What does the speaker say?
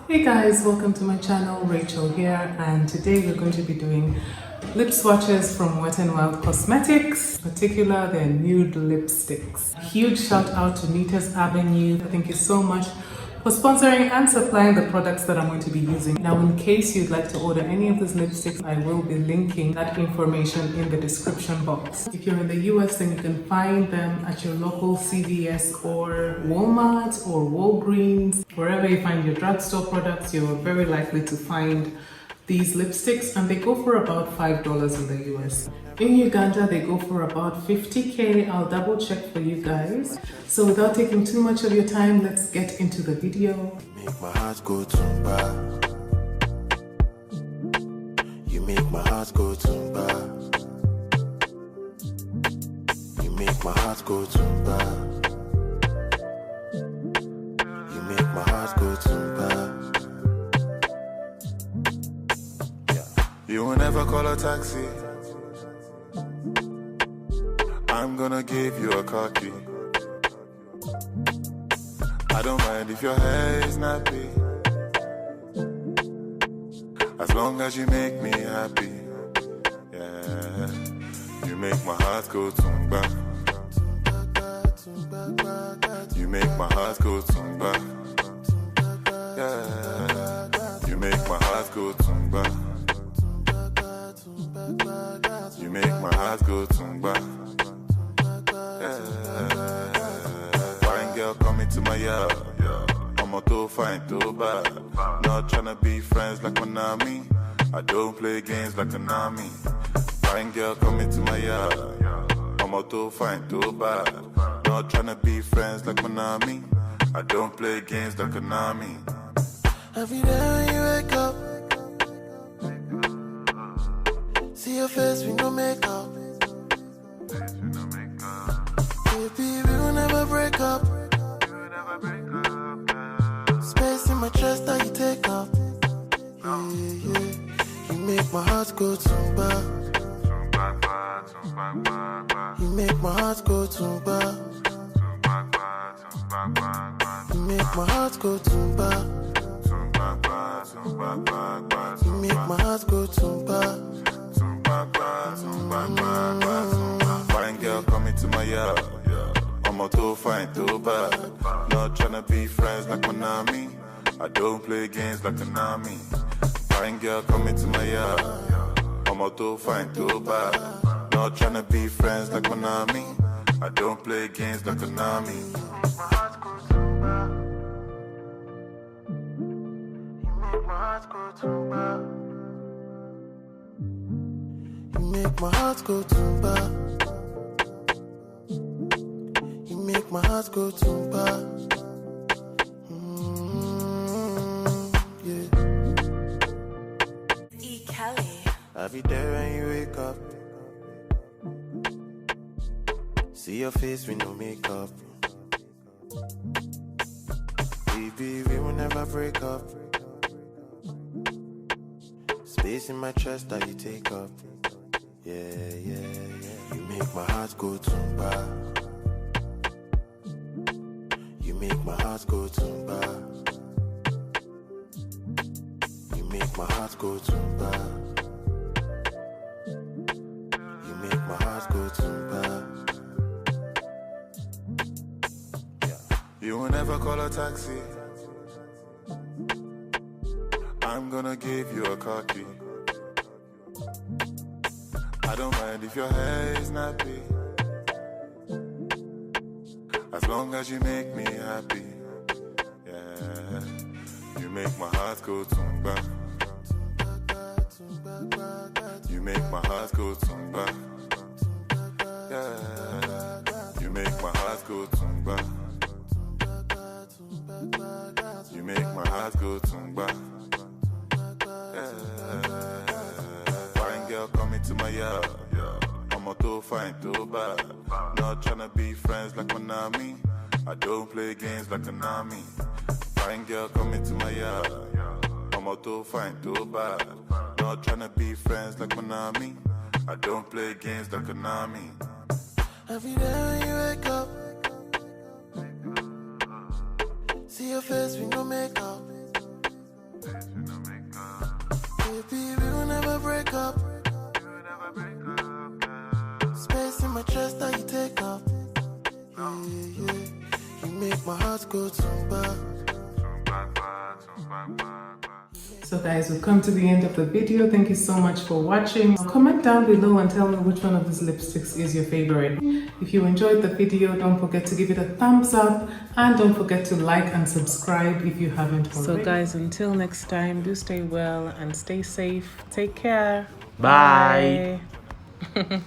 Hey guys, welcome to my channel. Rachel here, and today we're going to be doing lip swatches from Wet n Wild Cosmetics, in particular their nude lipsticks. Huge shout out to Nita's Avenue. Thank you so much for sponsoring and supplying the products that I'm going to be using. Now, in case you'd like to order any of these lipsticks, I will be linking that information in the description box. If you're in the US, then you can find them at your local CVS or Walmart or Walgreens. Wherever you find your drugstore products, you're very likely to find these lipsticks, and they go for about $5 in the US. In Uganda, they go for about 50k. I'll double check for you guys. So without taking too much of your time, let's get into the video. Make my heart go tumba. You make my heart go tumba. You make my heart go tumba. You make my heart go tumba. You will never call a taxi. I'm gonna give you a car key. I don't mind if your hair is nappy, as long as you make me happy. Yeah, you make my heart go tumba. You make my heart go tumba. Yeah, you make my heart go tumba. You make my heart go tumba. Fine girl coming to my yard. I'm a too fine, too bad. Not tryna be friends like Konami. I don't play games like Konami. Fine girl coming to my yard. I'm a too fine, too bad. Not tryna be friends like Konami. I don't play games like Konami. Every day when you wake up, see your face with no makeup. Baby, we will never break up. Space in my chest that you take up. Yeah, yeah. You make my heart go tumba. You make my heart go tumba. You make my heart go tumba. You make my heart go tumba. Fine girl coming to my yard. I'm a too fine, too bad. Not tryna be friends like Konami. I don't play games like Konami. Fine girl coming to my yard. I'm a too fine, too bad. Not tryna be friends like Konami. I don't play games like Konami. My heart goes tumba. You make my heart go tumba. You make my heart go tumba. You make my heart go tumba. Yeah. E. Kelly. Every day when you wake up, see your face with no makeup. Baby, we will never break up. Space in my chest that you take up. Yeah, yeah, yeah. You make my heart go tumba. You make my heart go tumba. You make my heart go tumba. You make my heart go tumba. You will never call a taxi. I'm gonna give you a car key. I don't mind if your hair is nappy, as long as you make me happy. Yeah, you make my heart go tumba. You make my heart go tumba. Yeah, you make my heart go tumba. You make my heart go tumba. Fine girl coming to my yard. I'm a too fine, too bad. Not tryna be friends like Konami. I don't play games like Konami. Fine girl coming to my yard. I'm a too fine, too bad. Not tryna be friends like Konami. I don't play games like Konami. Every day when you wake up, see your face with no makeup. go tumba. So guys, we've come to the end of the video. Thank you so much for watching. Comment down below and tell me which one of these lipsticks is your favorite. If you enjoyed the video, don't forget to give it a thumbs up and don't forget to like and subscribe if you haven't already. So guys, until next time, do stay well and stay safe. Take care. Bye. Bye.